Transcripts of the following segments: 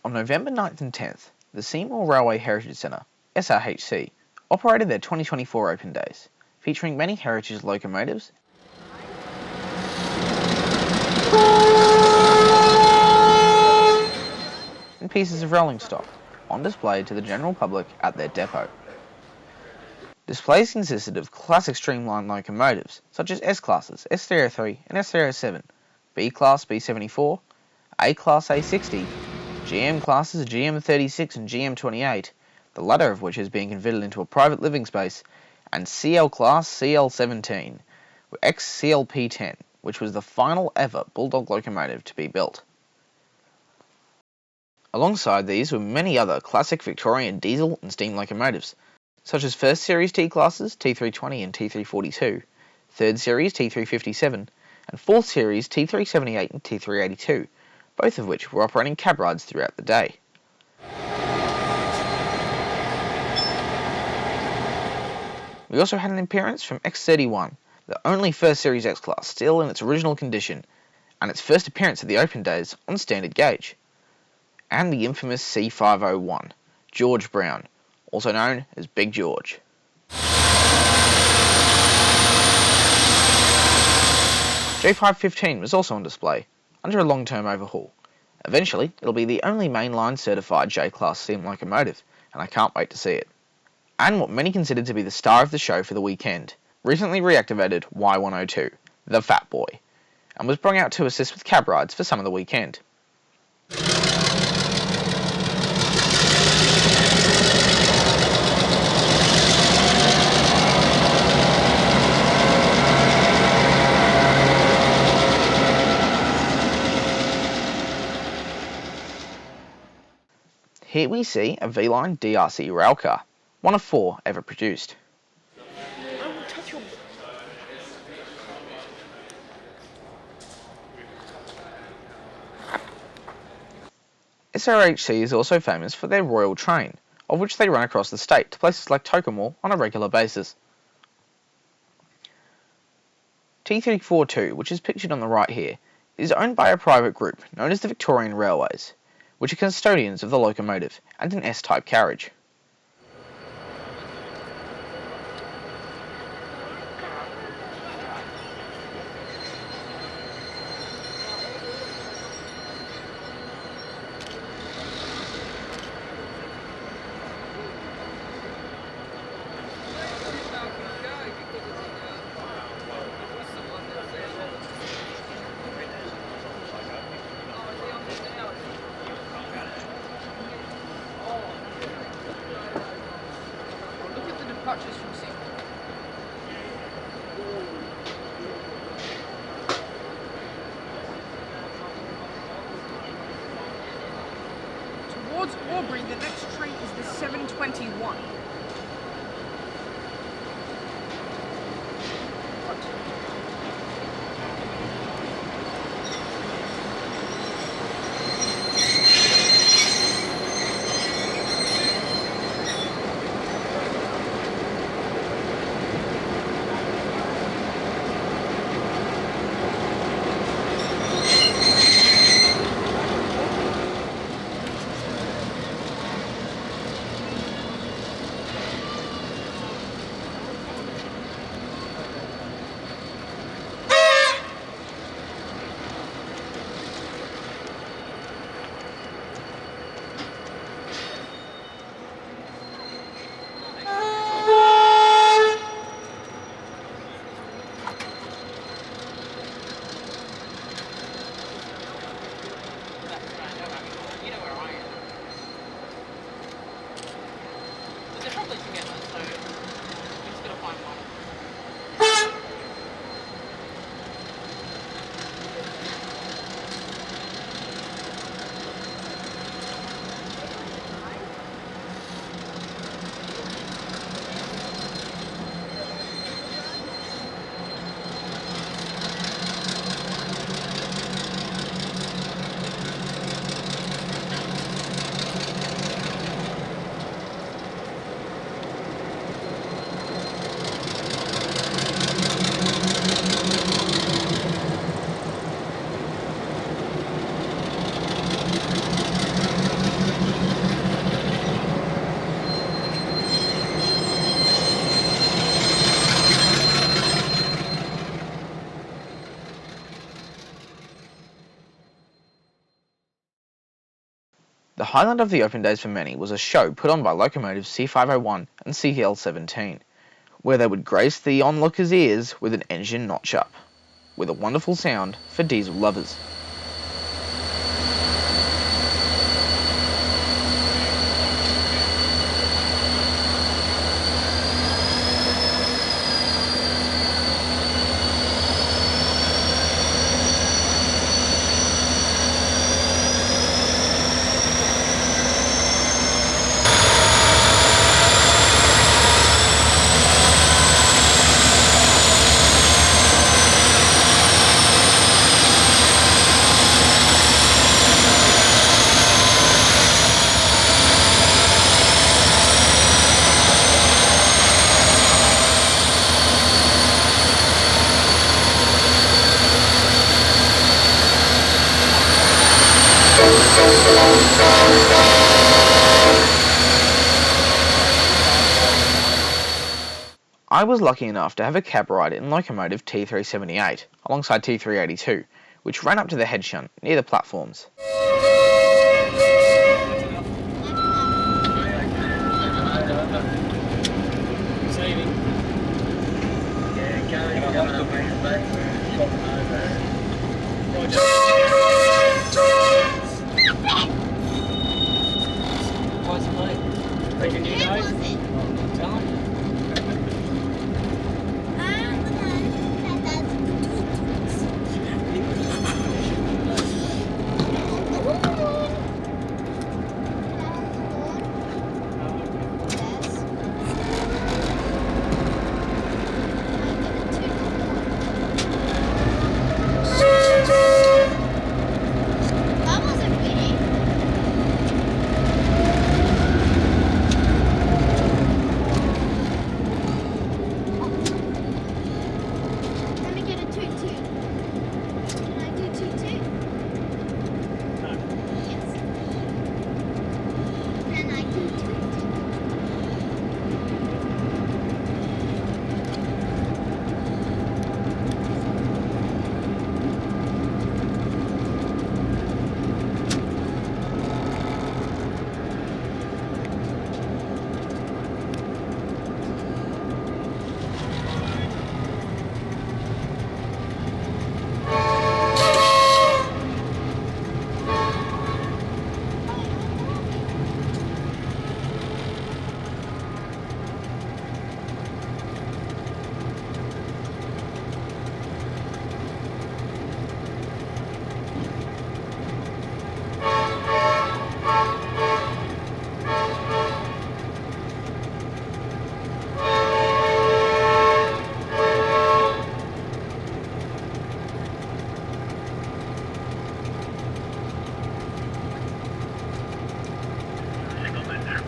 On November 9th and 10th, the Seymour Railway Heritage Centre, SRHC, operated their 2024 Open Days, featuring many heritage locomotives and pieces of rolling stock on display to the general public at their depot. Displays consisted of classic streamlined locomotives such as S-classes, S303 and S307, B-class B74, A-class A60, GM classes GM36 and GM28, the latter of which is being converted into a private living space, and CL class CL17, ex-CLP10, which was the final ever Bulldog locomotive to be built. Alongside these were many other classic Victorian diesel and steam locomotives, such as First Series T-classes T320 and T342, Third Series T357, and Fourth Series T378 and T382, both of which were operating cab rides throughout the day. We also had an appearance from X31, the only First Series X-Class still in its original condition, and its first appearance at the Open Days on standard gauge. And the infamous C501, George Brown, also known as Big George. J515 was also on display, under a long-term overhaul. Eventually, it'll be the only mainline certified J-Class steam locomotive, and I can't wait to see it. And what many consider to be the star of the show for the weekend, recently reactivated Y102, the Fat Boy, and was brought out to assist with cab rides for some of the weekend. Here we see a V-Line DRC railcar, one of 4 ever produced. SRHC is also famous for their Royal Train, of which they run across the state to places like Tocumwal on a regular basis. T342, which is pictured on the right here, is owned by a private group known as the Victorian Railways, which are custodians of the locomotive and an S-type carriage. Departures from Seymour. Towards Aubrey, the next train is the 721. The highlight of the open days for many was a show put on by locomotives C501 and CL17, where they would grace the onlookers' ears with an engine notch-up, with a wonderful sound for diesel lovers. I was lucky enough to have a cab ride in locomotive T378 alongside T382, which ran up to the head shunt near the platforms.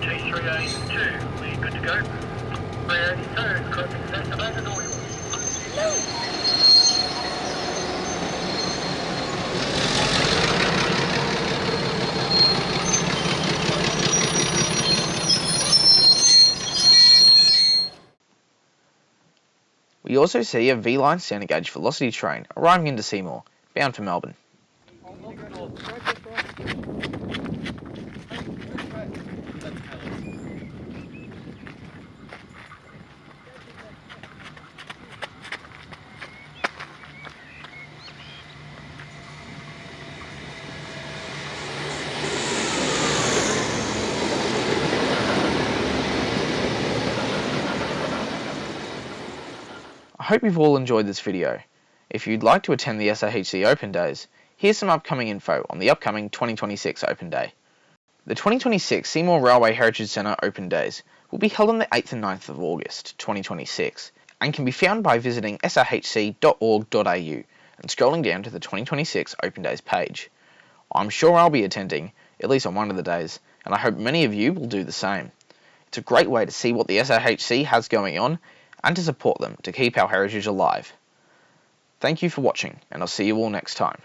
T382, we're good to go. 382, closing sector, back and oil. We also see a V-line standard gauge velocity train arriving into Seymour, bound for Melbourne. I hope you've all enjoyed this video. If you'd like to attend the SRHC Open Days, here's some upcoming info on the upcoming 2026 Open Day. The 2026 Seymour Railway Heritage Centre Open Days will be held on the 8th and 9th of August 2026 and can be found by visiting srhc.org.au and scrolling down to the 2026 Open Days page. I'm sure I'll be attending, at least on one of the days, and I hope many of you will do the same. It's a great way to see what the SRHC has going on and to support them to keep our heritage alive. Thank you for watching, and I'll see you all next time.